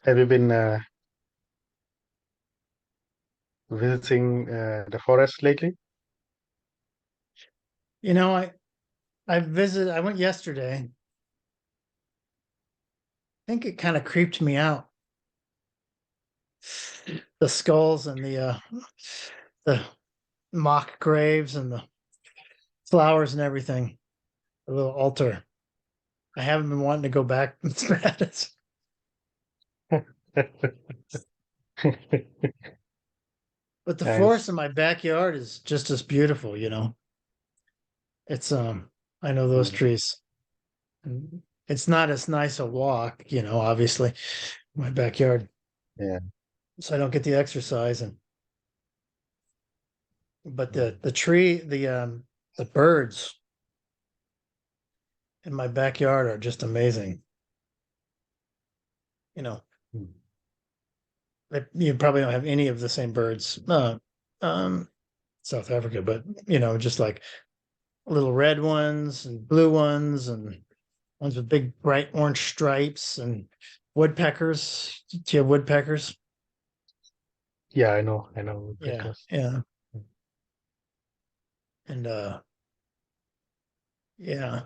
Have you been visiting the forest lately? You know, I went yesterday. I think it kind of creeped me out. The skulls and the mock graves and the flowers and everything. The little altar. I haven't been wanting to go back as bad as but the forest Nice. in my backyard is just as beautiful, you know. It's I know those Mm. trees. It's not as nice a walk, you know, obviously, my backyard. Yeah. So I don't get the exercise and but Mm. the tree, the birds in my backyard are just amazing. You know, Mm. you probably don't have any of the same birds, um, South Africa, but you know, just like little red ones and blue ones and ones with big bright orange stripes and woodpeckers. Do you have woodpeckers? Yeah, I know Yeah, because yeah. And yeah,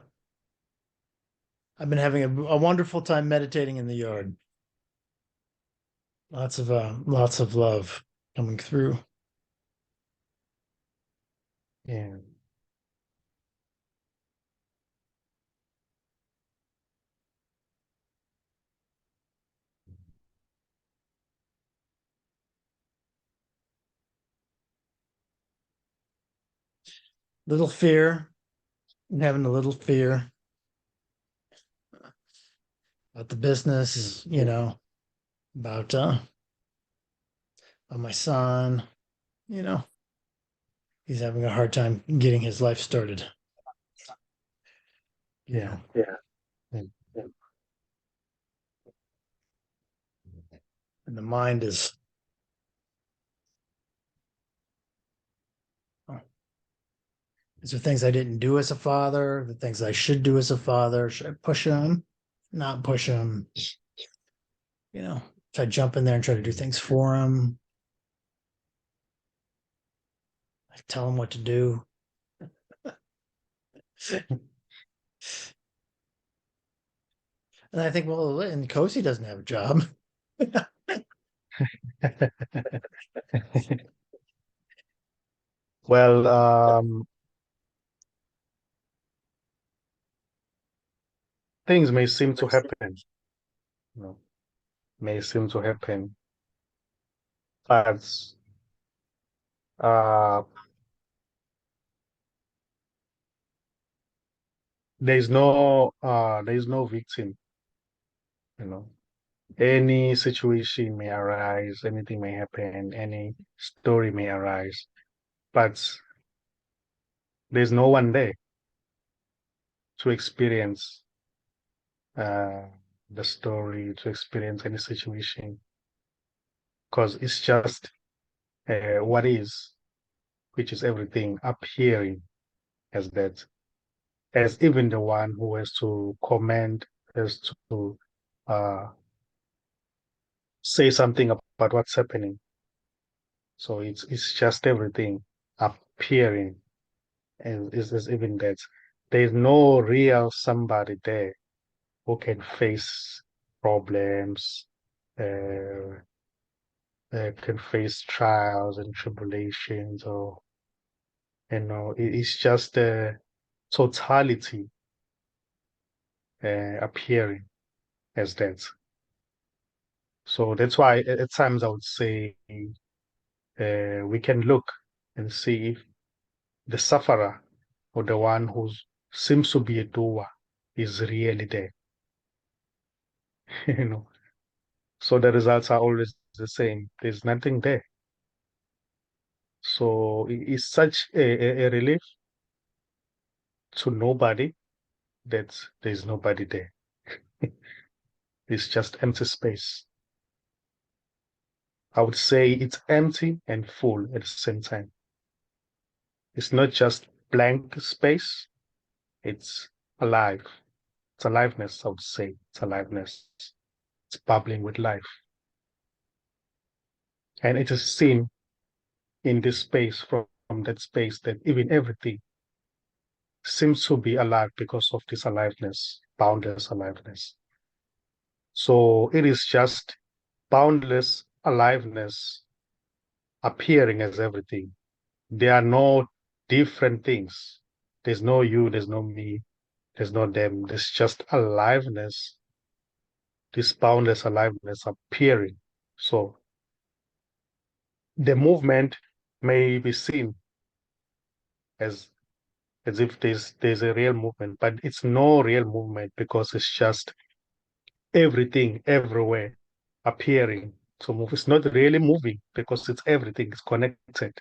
I've been having a wonderful time meditating in the yard. Lots of love coming through. yeah. Little fear, having a little fear about the business, you know, about my son, you know, he's having a hard time getting his life started, you Yeah. know. Mm. And the mind is, oh, these are things I didn't do as a father, the things I should do as a father. Should I push him? Not push him, you know, try to jump in there and try to do things for him. I tell him what to do. And I think, well, and Kosi doesn't have a job. Well, things may seem to happen, you know, may seem to happen, but uh, there is no victim, you know. Any situation may arise, anything may happen, any story may arise, but there's no one there to experience uh, the story, to experience any situation, because it's just what is, which is everything appearing as that, as even the one who has to comment, has to uh, say something about what's happening. So it's just everything appearing, and is even that there's no real somebody there who can face problems, uh, can face trials and tribulations, or it's just the totality appearing as that. So that's why at times I would say we can look and see if the sufferer or the one who seems to be a doer is really there. you know. So the results are always the same. There's nothing there. So it's such a relief to nobody that there's nobody there. It's just empty space. I would say it's empty and full at the same time. It's not just blank space, it's alive. It's aliveness, I would say. It's aliveness. It's bubbling with life. And it is seen in this space from that space that even everything seems to be alive because of this aliveness, boundless aliveness. So it is just boundless aliveness appearing as everything. There are no different things. There's no you, there's no me, there's no them. There's just aliveness, this boundless aliveness appearing. So the movement may be seen as as if there's a real movement, but it's no real movement because it's just everything everywhere appearing to move. It's not really moving because it's everything, it's connected.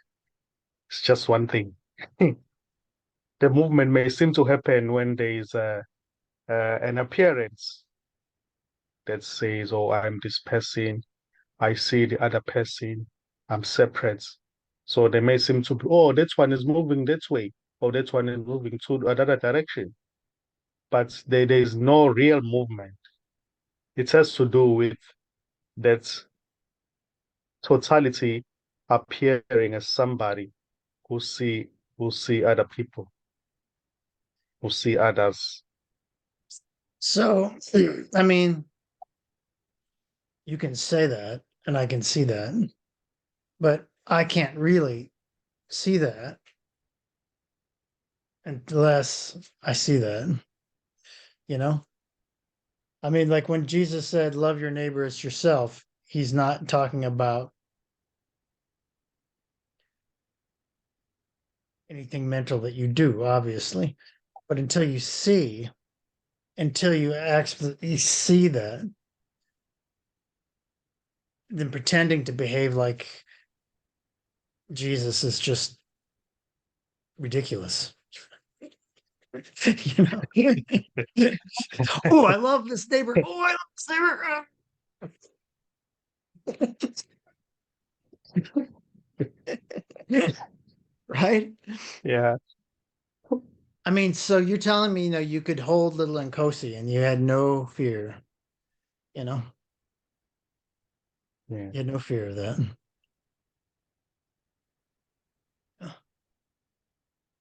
It's just one thing. The movement may seem to happen when there is an appearance that says, oh, I'm this person, I see the other person, I'm separate. So they may seem to be, oh, that one is moving that way, or that one is moving to another direction. But there is no real movement. It has to do with that totality appearing as somebody who see who see other people, who see others. So, I mean, you can say that, and I can see that, but I can't really see that unless I see that, you know? I mean, like when Jesus said, love your neighbor as yourself, he's not talking about anything mental that you do, obviously. But until you actually see that, then pretending to behave like Jesus is just ridiculous. You know? Oh, I love this neighbor. Oh, I love this neighbor. Right? Yeah, I mean, so you're telling me, you could hold little Nkosi and you had no fear, you know? yeah, You had no fear of that.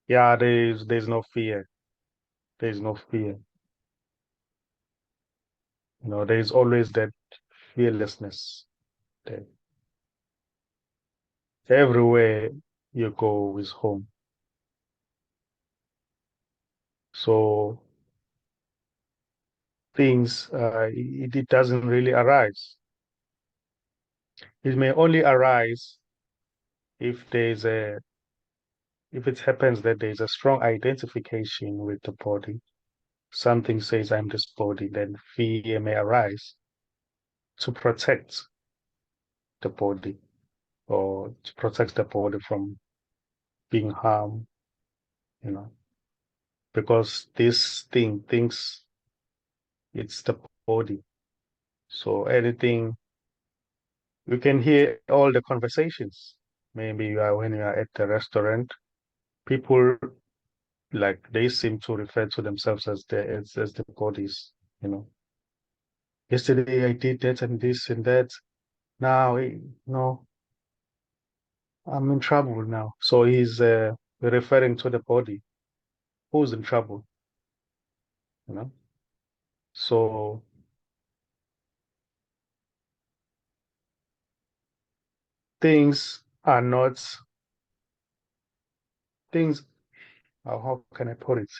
yeah. There's no fear. There's no fear. There's always that fearlessness that everywhere you go is home. So things it doesn't really arise. It may only arise if if it happens that there's a strong identification with the body. Something says I'm this body, then fear may arise to protect the body or to protect the body from being harmed, you know, because this thing thinks it's the body. So anything, you can hear all the conversations. Maybe when you are at the restaurant, people like they seem to refer to themselves as the bodies, you know. Yesterday I did that and this and that. Now, no, I'm in trouble now. So he's referring to the body. Who's in trouble, you know? So things are not things. How can I put it?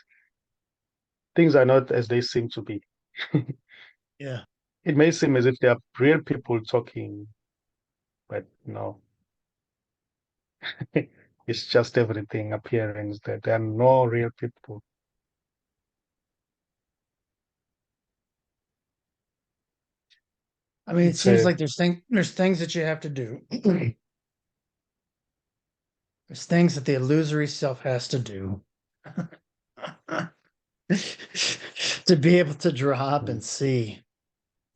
Things are not as they seem to be. Yeah. It may seem as if they are real people talking, but no, it's just everything appearance that there are no real people. I mean, it It's seems a like there's things that you have to do. There's things that the illusory self has to do to be able to drop mm, and see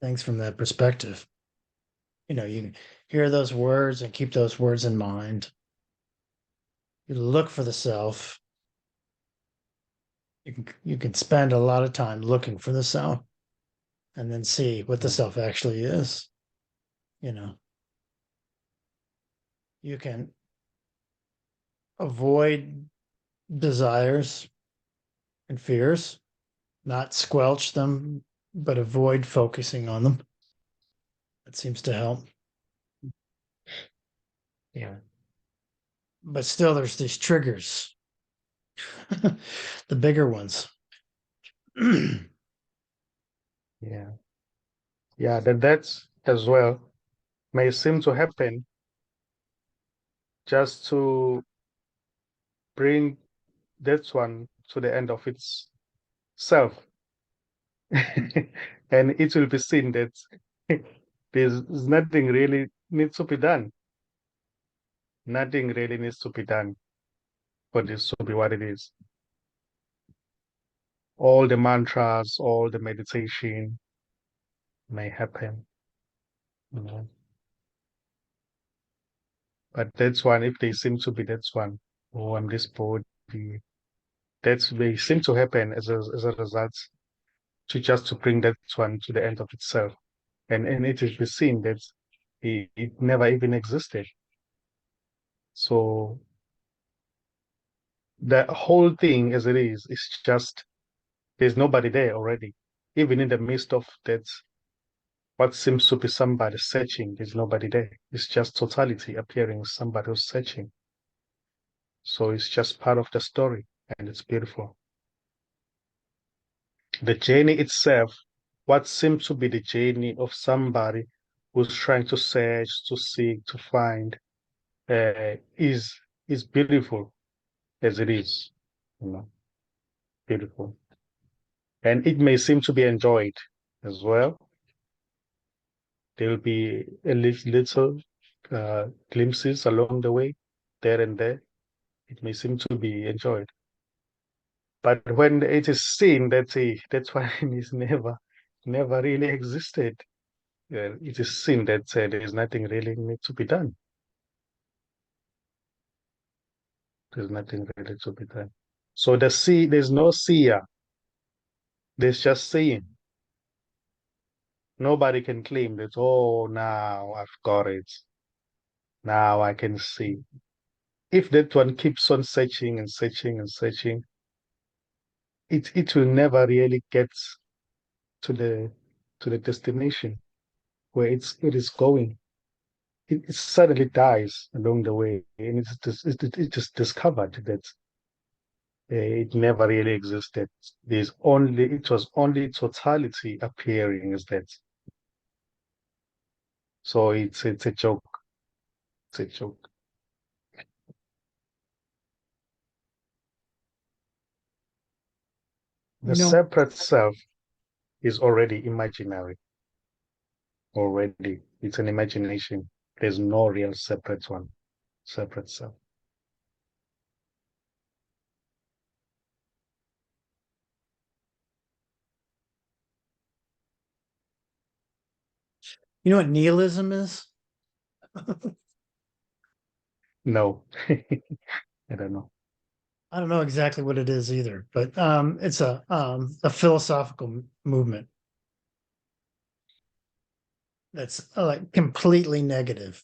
things from that perspective. You hear those words and keep those words in mind. You look for the self. You can spend a lot of time looking for the self and then see what the mm, self actually is, you know. You can avoid desires and fears, not squelch them, but avoid focusing on them. That seems to help. Yeah. But still, there's these triggers, the bigger ones. Yeah. Yeah, that's as well may seem to happen just to bring that one to the end of its self. And it will be seen that there's nothing really needs to be done. Nothing really needs to be done for this to be what it is. All the mantras, all the meditation may happen, you know. But that's one, if they seem to be that's one, oh, I'm this body, that's they seem to happen as a result to just to bring that one to the end of itself. And it is be seen that it never even existed. So the whole thing as it is just there's nobody there already. Even in the midst of that, what seems to be somebody searching, there's nobody there. It's just totality appearing, somebody who's searching. So it's just part of the story, and it's beautiful. The journey itself, what seems to be the journey of somebody who's trying to search, to seek, to find, is beautiful as it is, you know, beautiful. And it may seem to be enjoyed as well. There will be a little glimpses along the way, there and there. It may seem to be enjoyed. But when it is seen that that's why it is never really existed, it is seen that there is nothing really need to be done. There's nothing really to be done. So there's no seer. There's just seeing. Nobody can claim that, oh, now I've got it. Now I can see. If that one keeps on searching and searching and searching, it will never really get to the destination where it is going. It suddenly dies along the way, and it is discovered that it never really existed. It was only totality appearing as that. So it's a joke. It's a joke. The You know, separate self is already imaginary. Already, it's an imagination. There's no real separate one, separate self. you know what nihilism is? No, I don't know. I don't know exactly what it is either, but it's a philosophical movement that's like completely negative.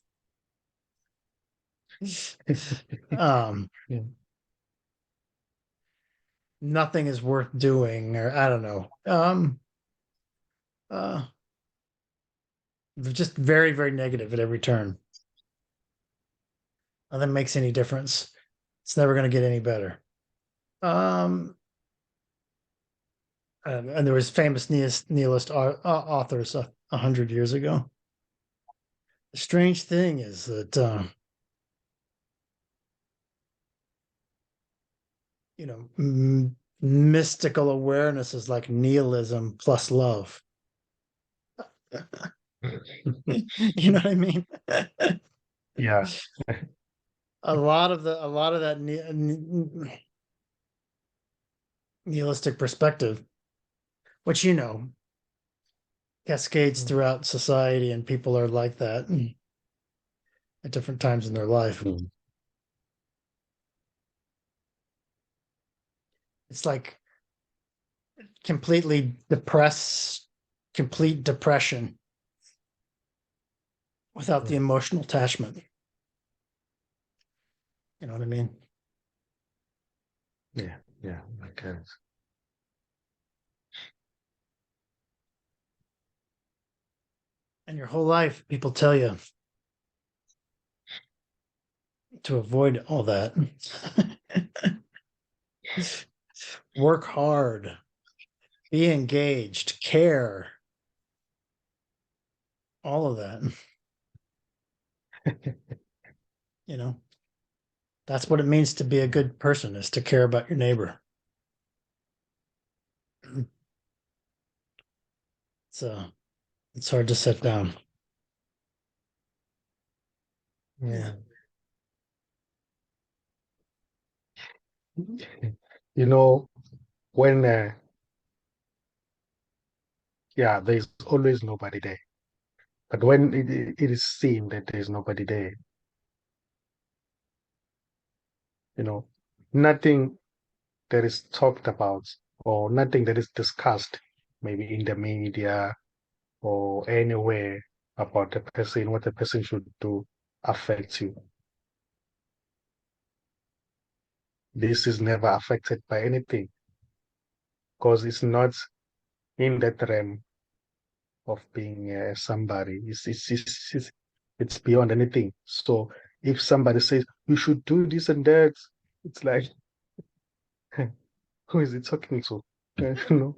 um, Yeah. Nothing is worth doing, or I don't know. Uh, just very, very negative at every turn. Nothing makes any difference. It's never going to get any better. Um, and there was famous nihilist authors 100 years ago. The strange thing is that you know, mystical awareness is like nihilism plus love. You know what I mean? Yeah. A lot of that nihilistic perspective, which you know cascades throughout society, and people are like that at different times in their life. Mm. It's like completely depressed, complete depression without the emotional attachment. You know what I mean? Yeah, yeah, okay. And your whole life, people tell you to avoid all that. Work hard, be engaged, care, all of that. You know, that's what it means to be a good person, is to care about your neighbor. So it's hard to set down. Yeah. You know, when yeah, there's always nobody there. But when it is seen that there's nobody there, you know, nothing that is talked about or nothing that is discussed, maybe in the media or anywhere about the person, what the person should do, affects you. This is never affected by anything because it's not in that realm of being somebody. It's beyond anything. So if somebody says you should do this and that, it's like, who is it talking to? You know?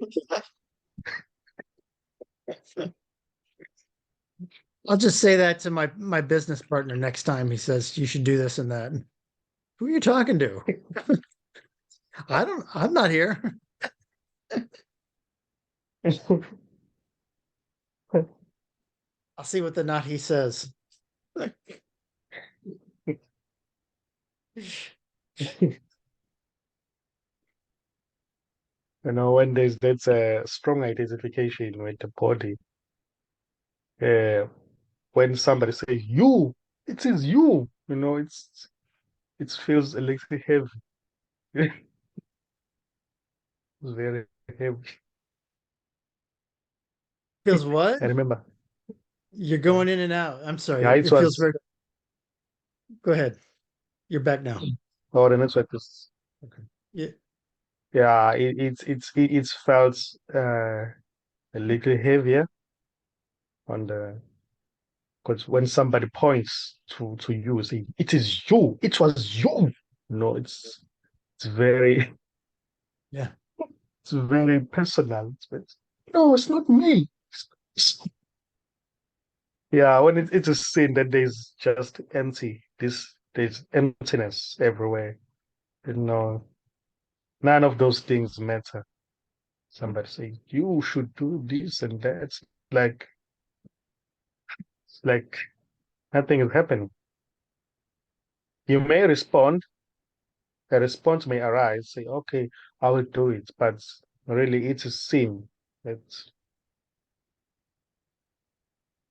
I'll just say that to my business partner next time he says you should do this and that. Who are you talking to? I'm not here. I'll see what the not he says. You know, when that's a strong identification with the body, uh, when somebody says you, it is you, you know, it feels a little heavy. It's very heavy. Feels what? I remember. You're Yeah, going in and out. I'm yeah, sorry. it It feels was. very. Go ahead. You're back now. Oh, the network was. Okay. Yeah. Yeah, it's felt a little heavier on the because when somebody points to you, saying it is you, it was you. No, it's very Yeah. it's very personal. No, it's not me. Yeah, when it's a sin that there's just empty. There's emptiness everywhere. You know, none of those things matter. Somebody say you should do this and that. Like like nothing is happening. You may respond, a response may arise, say, okay, I will do it, but really it's a sin. It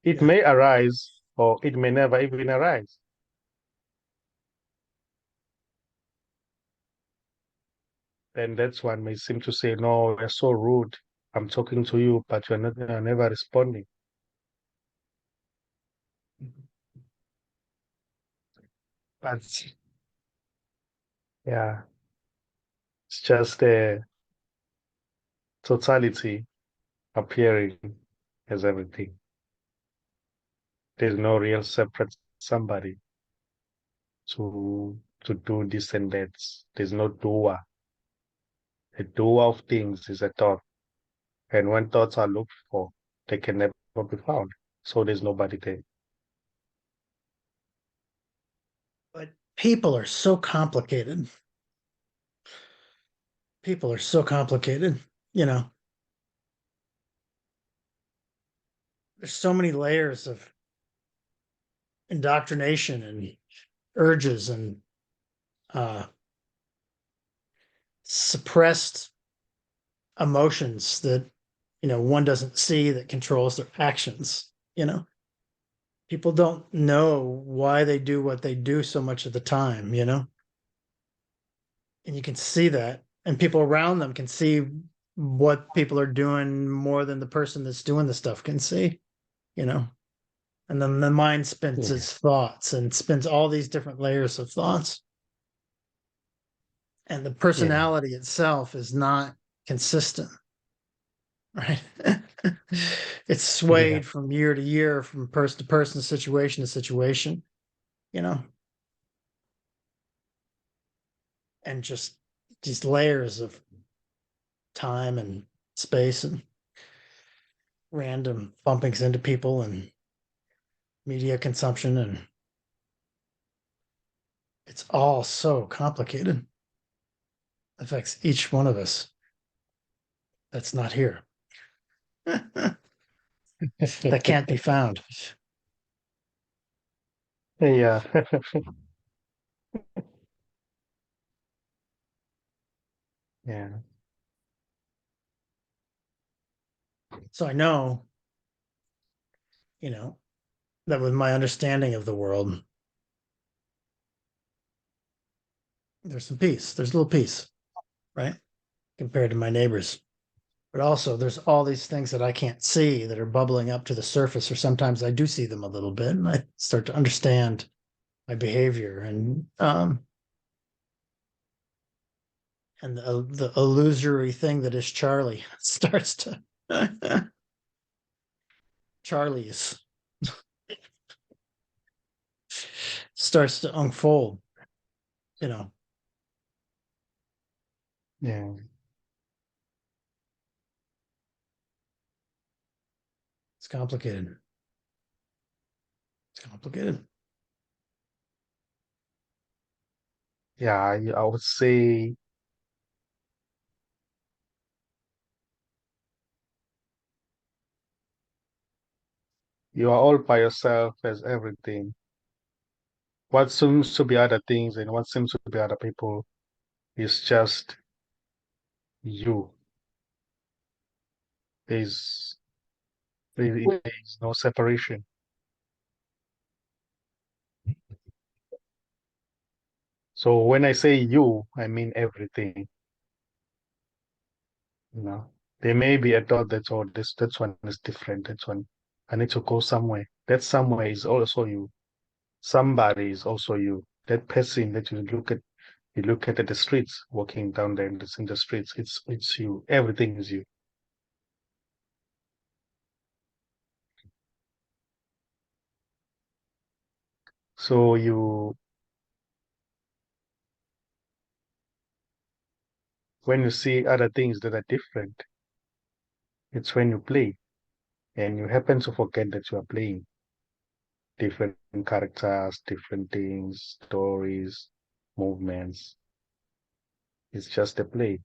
Yeah. may arise or it may never even arise. Then that's one may seem to say, no, you're so rude. I'm talking to you, but you're never responding. But yeah, it's just a totality appearing as everything. There's no real separate somebody to do this and that. There's no doer. A doer of things is a thought. And when thoughts are looked for, they can never be found. So there's nobody there. But people are so complicated. People are so complicated. You know, there's so many layers of indoctrination and urges and uh, suppressed emotions that one doesn't see that controls their actions. People don't know why they do what they do so much of the time. And you can see that, and people around them can see what people are doing more than the person that's doing the stuff can see. you know and then the mind spins Yeah. its thoughts and spins all these different layers of thoughts. and the Yeah. personality itself is not consistent, right? It's Yeah. swayed from year to year, from person to person, situation to situation, you know, and just these layers of time and space and random bumpings into people and media consumption, and it's all so complicated. Affects each one of us that's not here. That can't be found. Yeah. Yeah. So I know, you know, that with my understanding of the world, there's some peace. There's a little peace, right? Compared to my neighbors. But also there's all these things that I can't see that are bubbling up to the surface, or sometimes I do see them a little bit and I start to understand my behavior, and the illusory thing that is Charlie starts to Charlie's starts to unfold, you know. Yeah. It's complicated. It's complicated. Yeah. I would say you are all by yourself as everything. What seems to be other things and what seems to be other people is just you. There's there's no separation. So when I say you, I mean everything. You know, there may be a thought that's oh this one is different. That's one I need to go somewhere. That somewhere is also you. Somebody is also you. That person that you look at the streets, walking down there in the streets, it's you. Everything is you. So you when you see other things that are different, it's when you play and you happen to forget that you are playing different characters, different things, stories, movements. It's just a play.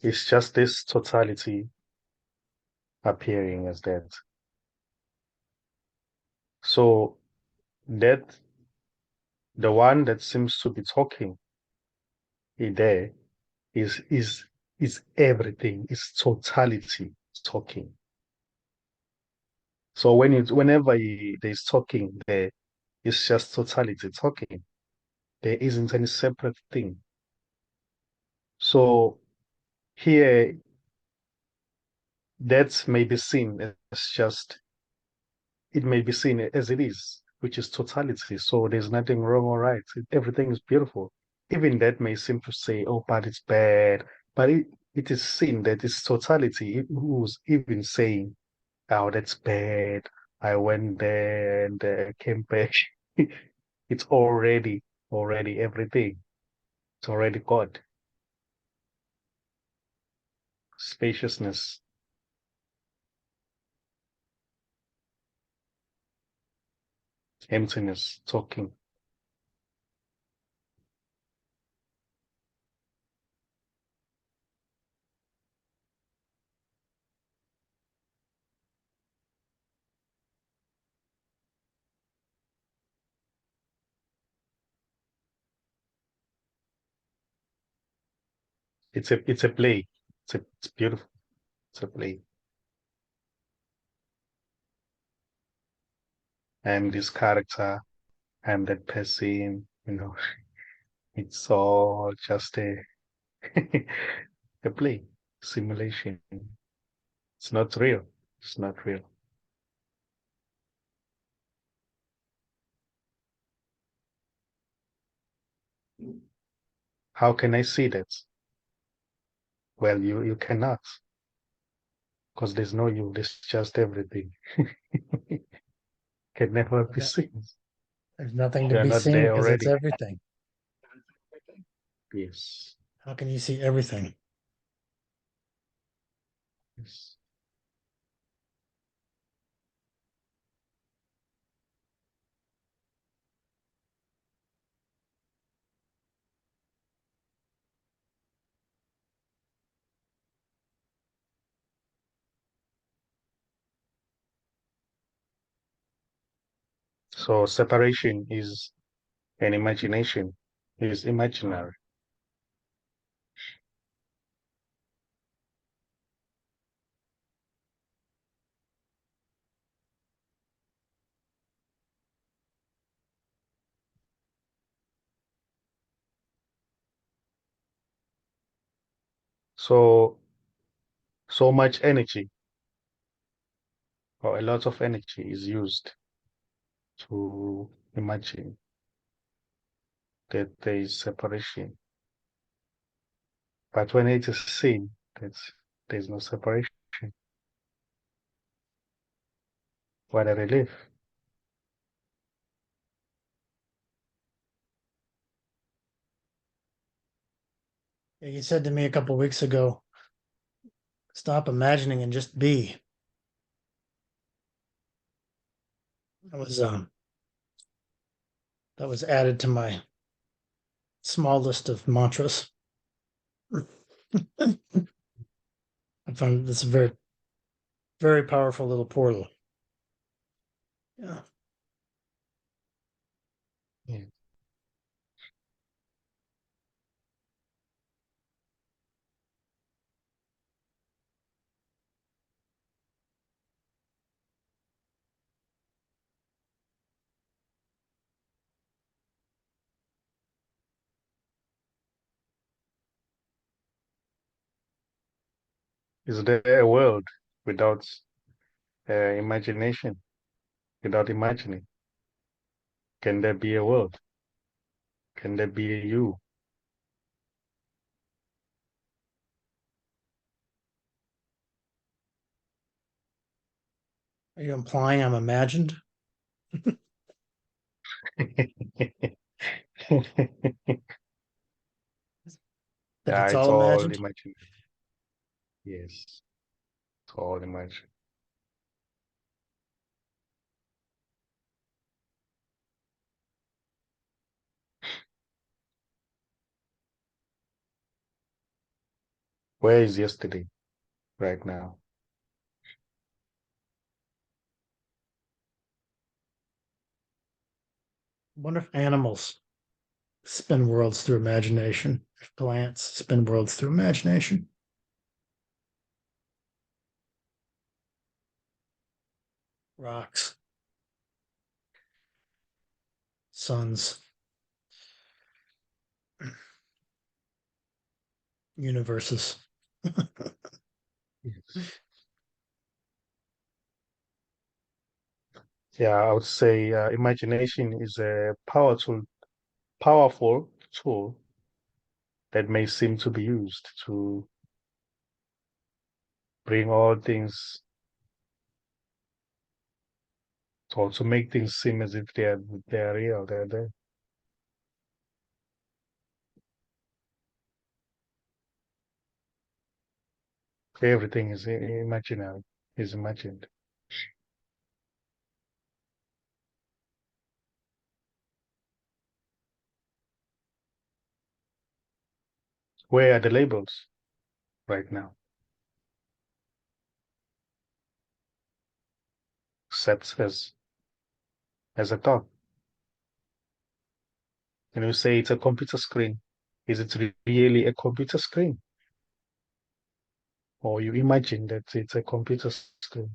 It's just this totality appearing as that. So that the one that seems to be talking there is is is everything, is totality talking. So whenever there's talking there, it's just totality talking. There isn't any separate thing. So here that may be seen as just it may be seen as it is, which is totality. So there's nothing wrong or right. Everything is beautiful. Even that may seem to say, oh, but it's bad. But it is seen that it's totality. Who's even saying, oh, that's bad. I went there and came back. It's already everything. It's already God. Spaciousness, emptiness, talking. It's a play. It's beautiful. It's a play. I'm this character, I'm that person, it's all just a play, simulation. It's not real. It's not real. How can I see that? Well, you cannot, because there's no you, there's just everything. Can never be seen. There's nothing to You're be not seen there because it's already. everything. Yes. How can you see everything? Yes. So separation is an imagination, is imaginary. So so much energy or a lot of energy is used to imagine that there is separation. But when it is seen, there's no separation. What a relief. You said to me a couple of weeks ago, stop imagining and just be. That was added to my small list of mantras. I found this a very, very powerful little portal. Yeah. Yeah. Is there a world without imagination, without imagining? Can there be a world? Can there be a you? Are you implying I'm imagined? That Yeah, it's it's all all imagined? imaginary. Yes, it's all imaginary. Where is yesterday right now? I wonder if animals spin worlds through imagination, if plants spin worlds through imagination. Rocks, suns, universes. Yes. Yeah, I would say imagination is a powerful tool that may seem to be used to bring all things or to make things seem as if they're real, they're there. Everything is imaginary, is imagined. Where are the labels right now? Set as a thought. And you say it's a computer screen. Is it really a computer screen? Or you imagine that it's a computer screen?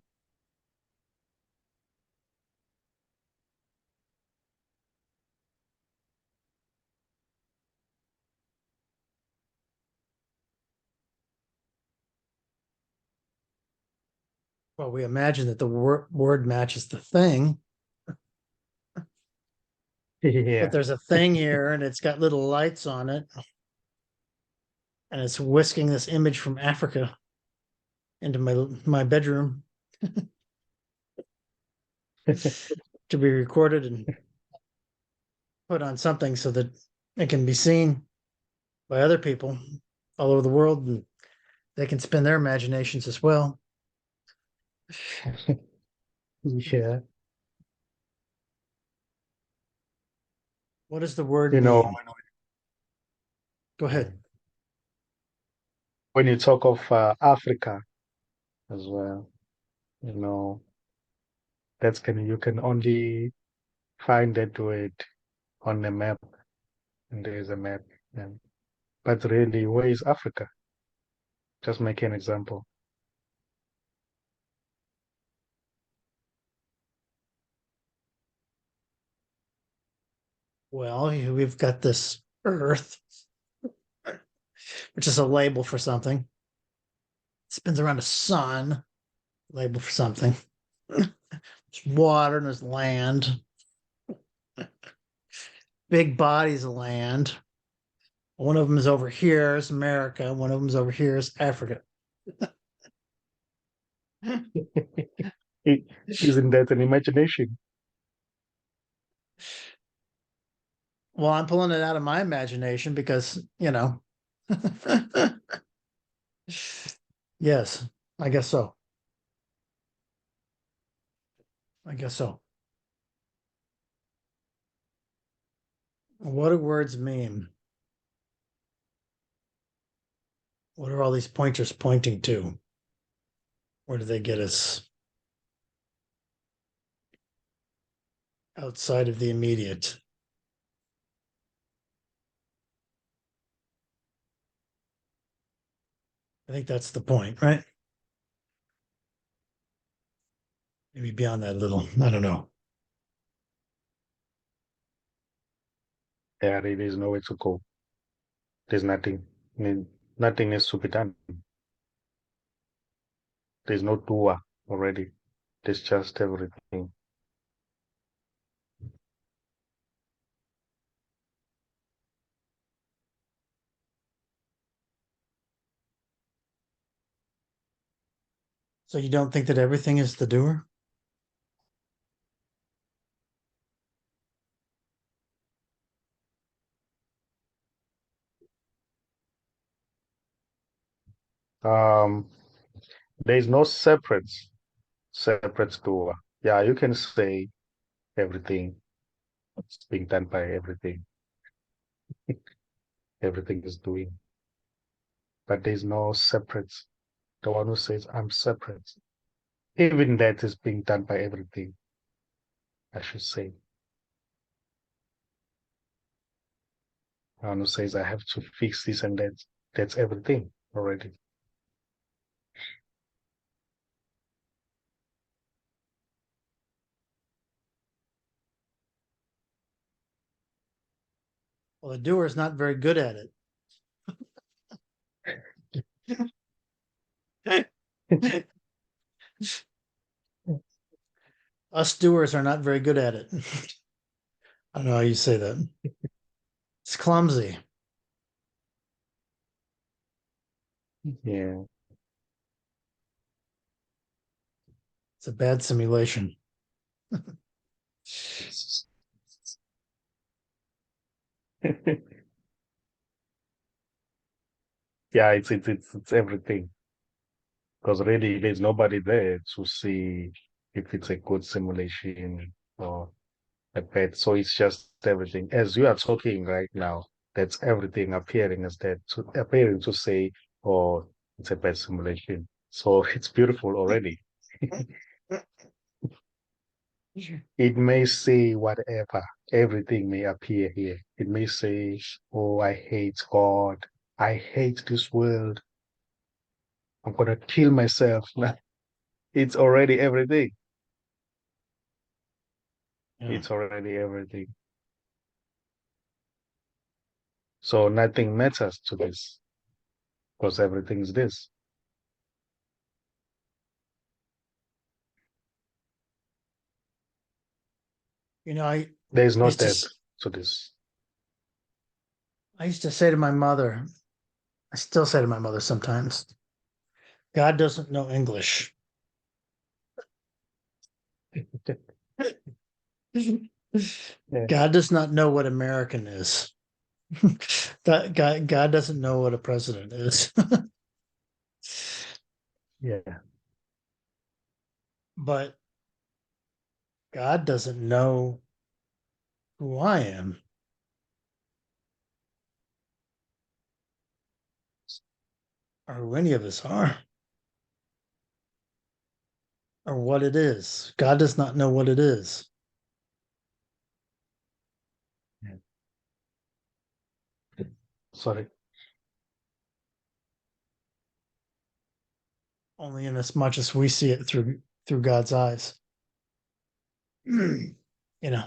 Well, we imagine that the word matches the thing, but Yeah. there's a thing here and it's got little lights on it. and it's whisking this image from Africa into my bedroom to be recorded and put on something so that it can be seen by other people all over the world, and they can spin their imaginations as well. Yeah. What does the word You know, mean? Go ahead. when you talk of Africa as well, you know, you can only find that word on the map, and there is a map. And, but really, where is Africa? Just make an example. Well, we've got this Earth, which is a label for something. It spins around a sun, label for something. There's water and there's land. Big bodies of land. One of them is over here, is America. One of them is over here, is Africa. Isn't that an imagination? Well, I'm pulling it out of my imagination because, yes, I guess so. I guess so. What do words mean? What are all these pointers pointing to? Where do they get us? Outside of the immediate. I think that's the point, right? Maybe beyond that a little. I don't know. There is nowhere to go. There's nothing. I mean, nothing needs to be done. There's no doer already. There's just everything. So you don't think that everything is the doer? Um, there's no separate doer. Yeah, you can say everything. It's being done by everything. Everything is doing. But there's no separate. The one who says, I'm separate. Even that is being done by everything, I should say. The one who says, I have to fix this and that. That's everything already. Well, the doer is not very good at it. Us doers are not very good at it. I don't know how you say that. It's clumsy. Yeah. It's a bad simulation. Yeah, it's everything. Because really there's nobody there to see if it's a good simulation or a bad. So it's just everything. As you are talking right now, that's everything appearing as that appearing to say, oh, it's a bad simulation. So it's beautiful already. It may say whatever, everything may appear here. It may say, oh, I hate God. I hate this world. I'm gonna kill myself. It's already everything. Yeah. It's already everything. So nothing matters to this because everything is this. I There is no used to depth to this. I used to say to my mother, I still say to my mother sometimes, God doesn't know English. Yeah, God does not know what American is. That God doesn't know what a president is. yeah. But God doesn't know who I am or who any of us are or what it is. God does not know what it is. Yeah. Sorry. Only in as much as we see it through God's eyes. You know,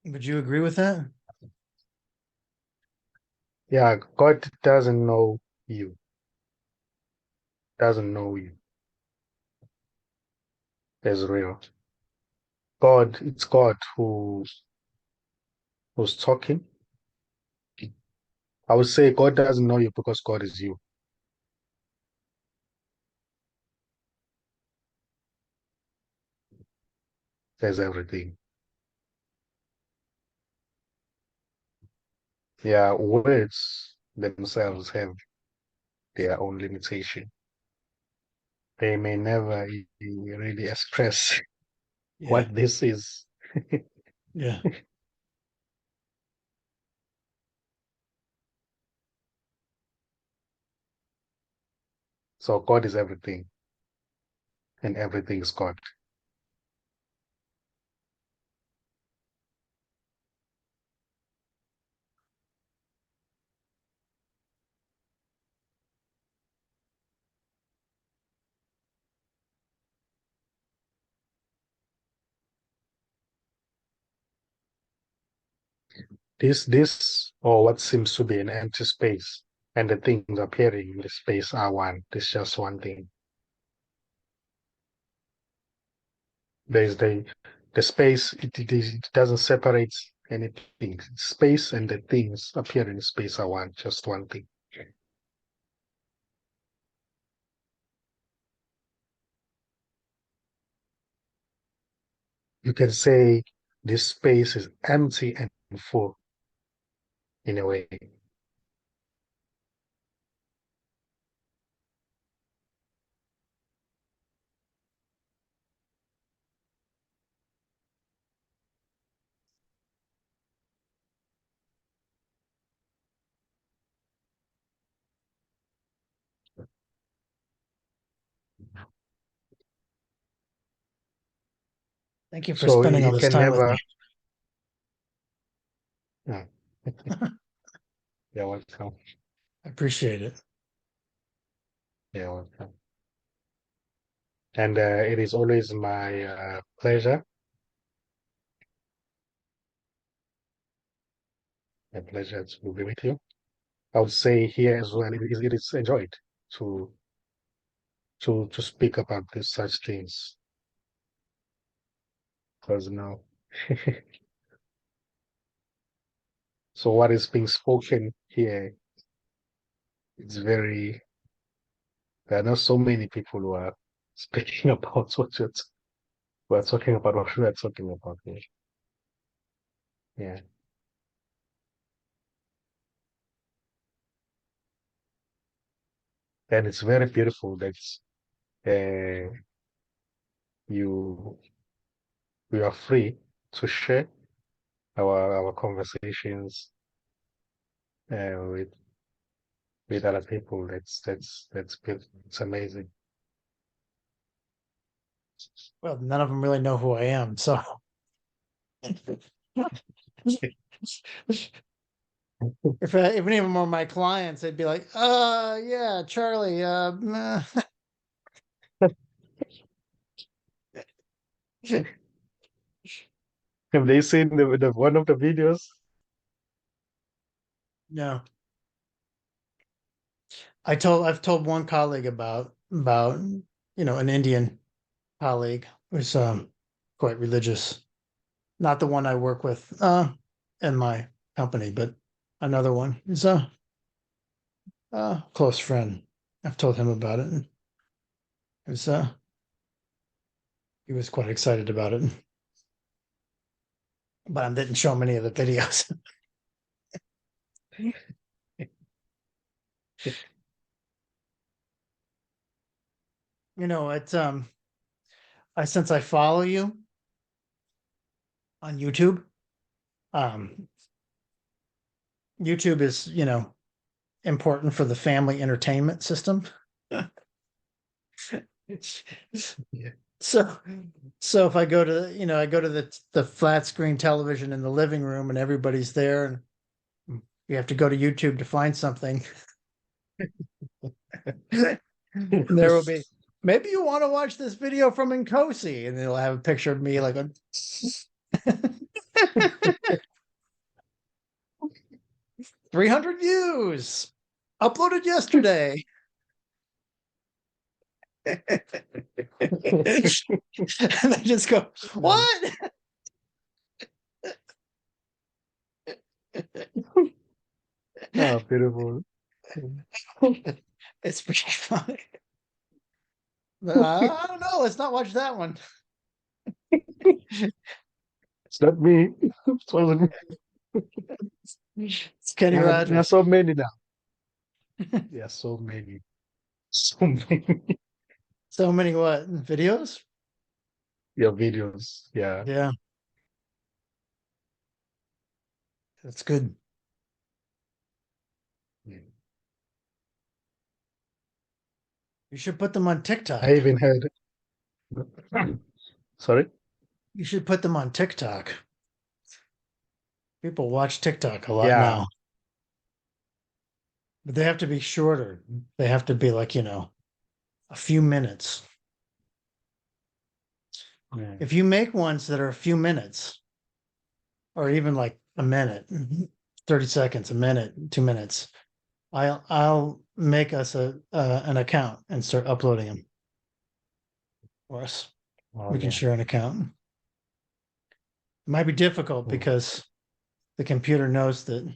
would you agree with that? Yeah, God doesn't know you. Doesn't know you as real. God, it's God who's talking. I would say God doesn't know you because God is you. There's everything. Yeah, words themselves have their own limitation. They may never really express Yeah, what this is. yeah. So God is everything, and everything is God. This, or what seems to be an empty space, and the things appearing in the space are one. It's just one thing. There's the space. It doesn't separate anything. Space and the things appearing in space are one. Just one thing. You can say this space is empty and full in a way. Thank you for So spending all you this can time with never. me. Yeah, you're welcome. I appreciate it. You're welcome. And it is always my pleasure. A pleasure to be with you. I would say here as well, it is enjoyed to to speak about these such things because now. So what is being spoken here, it's very, there are not so many people who are speaking about we're talking about what we are talking about here. Yeah. And it's very beautiful that uh, you we are free to share our conversations with other people. That's good. It's amazing. Well, none of them really know who I am, so if any of them were my clients, they'd be like, yeah, Charlie, Have they seen the one of the videos? no. I've told one colleague about an Indian colleague who's quite religious. Not the one I work with. in my company, but another one is a close friend. I've told him about it. It was he was quite excited about it, but I didn't show him any of the videos. You know, it's since I follow you on YouTube, um, YouTube is, important for the family entertainment system. Yeah. So, if I go to, I go to the flat screen television in the living room and everybody's there, and you have to go to YouTube to find something. There will be, maybe you want to watch this video from Nkosi, and they'll have a picture of me like a 300 views uploaded yesterday. And they just go, what? Ah, beautiful. It's pretty funny. I don't know. Let's not watch that one. It's not me. It wasn't me. It's Kenny There are Rogers. so many now. There are so many. So many. So many what videos? Your videos. Yeah. Yeah, that's good. You should put them on TikTok. I even heard. Sorry? You should put them on TikTok. People watch TikTok a lot Yeah. now, but they have to be shorter. They have to be like, a few minutes. Yeah. If you make ones that are a few minutes, or even like a minute, 30 seconds, a minute, 2 minutes, I'll make us an account and start uploading them for us. Oh, We can yeah. share an account. It might be difficult Mm. because the computer knows that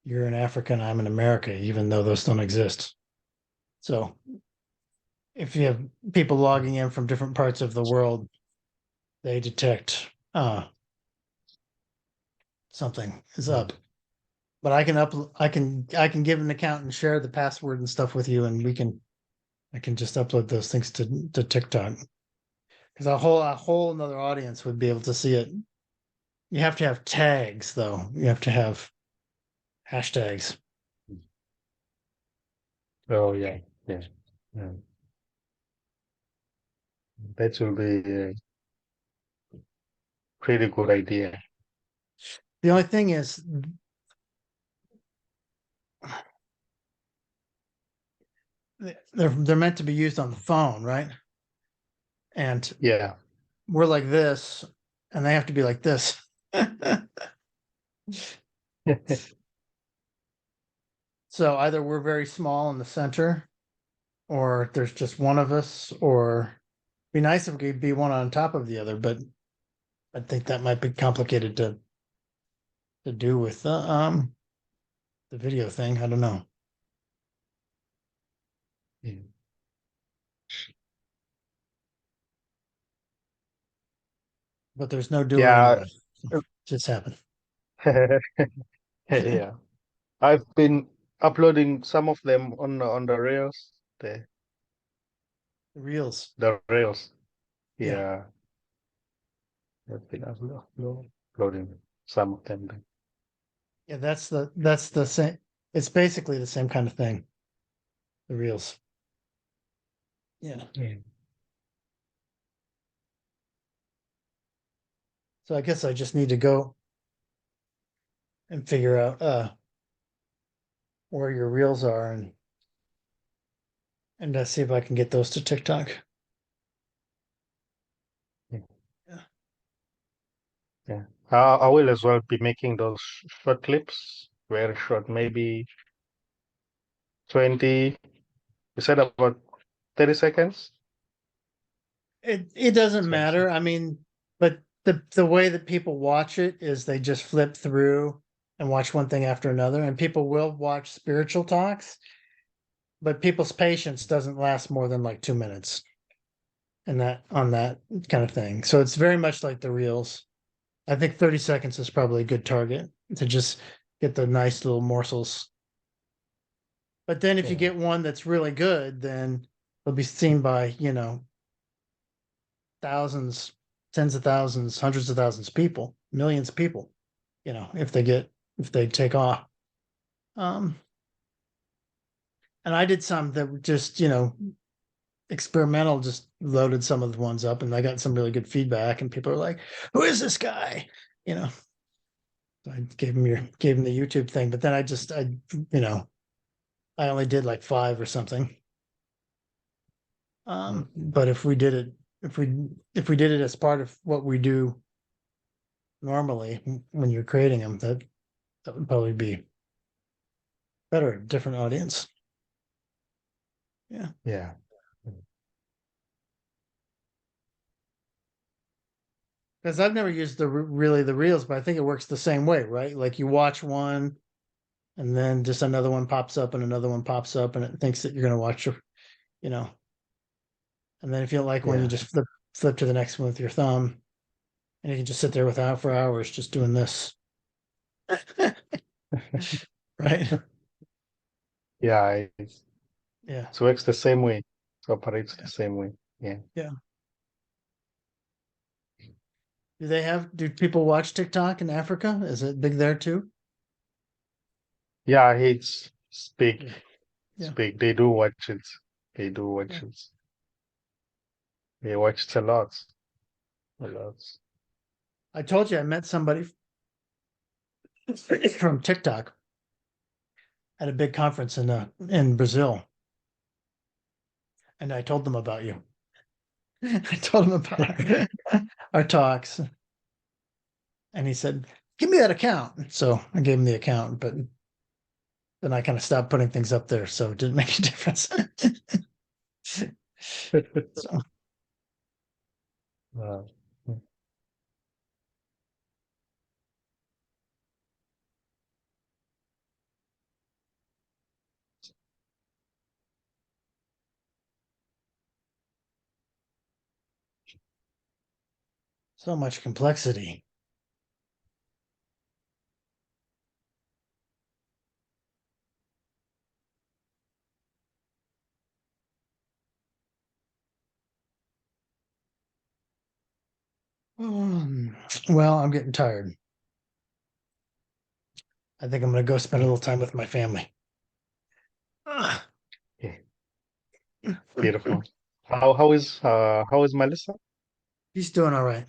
you're in Africa and I'm in America, even though those don't exist. So if you have people logging in from different parts of the world, they detect something is up. But I can give an account and share the password and stuff with you, and I can just upload those things to TikTok. Because a whole another audience would be able to see it. You have to have tags though. You have to have hashtags. Oh, yeah. Yeah. Yeah. That will be a pretty good idea. The only thing is they're meant to be used on the phone, right? And Yeah. we're like this, and they have to be like this. So either we're very small in the center, or there's just one of us, or it'd be nice if we could be one on top of the other, but I think that might be complicated to do with the video thing. I don't know. Yeah. But there's no doer Yeah. anyway. Just happened. Yeah. I've been uploading some of them on the Rails. The The reels. the Rails. Yeah. Yeah. I've been uploading some of them. Yeah, that's the same. It's basically the same kind of thing. The reels. Yeah. Yeah. So I guess I just need to go and figure out where your reels are and see if I can get those to TikTok. Yeah. Yeah. Yeah. I will as well be making those short clips, very short, maybe 20, you said about 30 seconds? It doesn't So, matter. I mean, but the way that people watch it is they just flip through and watch one thing after another, and people will watch spiritual talks, but people's patience doesn't last more than like 2 minutes and that on that kind of thing. So it's very much like the reels. I think 30 seconds is probably a good target to just get the nice little morsels. But then if you Yeah. get one that's really good, then it'll be seen by, thousands, tens of thousands, hundreds of thousands of people, millions of people, if they take off. Um, and I did some that were just, experimental, just loaded some of the ones up, and I got some really good feedback, and people are like, who is this guy? So I gave him the YouTube thing, but then I only did like 5 or something. But if we did it as part of what we do normally when you're creating them, that would probably be better, different audience. Yeah. Yeah. Because I've never used really the reels, but I think it works the same way, right? Like you watch one, and then just another one pops up, and another one pops up, and it thinks that you're going to watch, you know. And then if you like one, you Yeah. just flip to the next one with your thumb, and you can just sit there without for hours just doing this, right? Yeah. Yeah, It works the same way. It operates yeah, the same way. Yeah. yeah. Do people watch TikTok in Africa? Is it big there too? Yeah, it's big. Yeah, It's yeah, big. They do watch it. They do yeah. watch it. They watch it a lot. A lot. I told you I met somebody from TikTok at a big conference in Brazil, and I told them about you. I told him about our talks, and he said, "Give me that account." So I gave him the account, but then I kind of stopped putting things up there, so it didn't make a difference. So Uh, so much complexity. Well, I'm getting tired. I think I'm going to go spend a little time with my family. Ah. yeah, beautiful. How is Melissa? She's doing all right.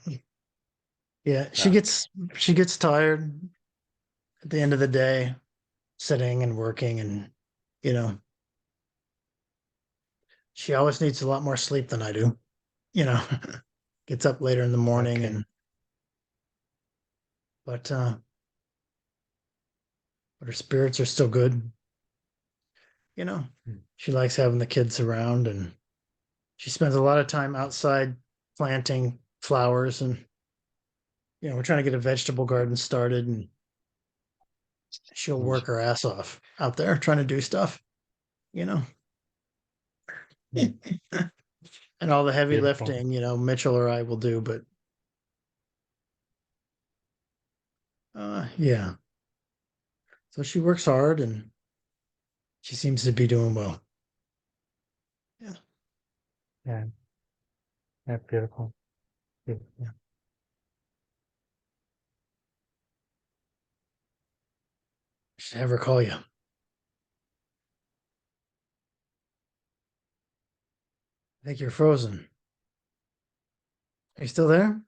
Yeah, she Yeah. gets tired at the end of the day, sitting and working, and you know, she always needs a lot more sleep than I do. You know, gets up later in the morning, Okay. and but her spirits are still good. You know, Mm. she likes having the kids around, and she spends a lot of time outside planting flowers, and we're trying to get a vegetable garden started, and she'll work her ass off out there trying to do stuff. You know, Mm. and all the heavy Beautiful. lifting, Mitchell or I will do, but yeah. So she works hard, and she seems to be doing well. Yeah. Yeah. Yeah. Beautiful. Beautiful. Should have her call you. I think you're frozen. Are you still there?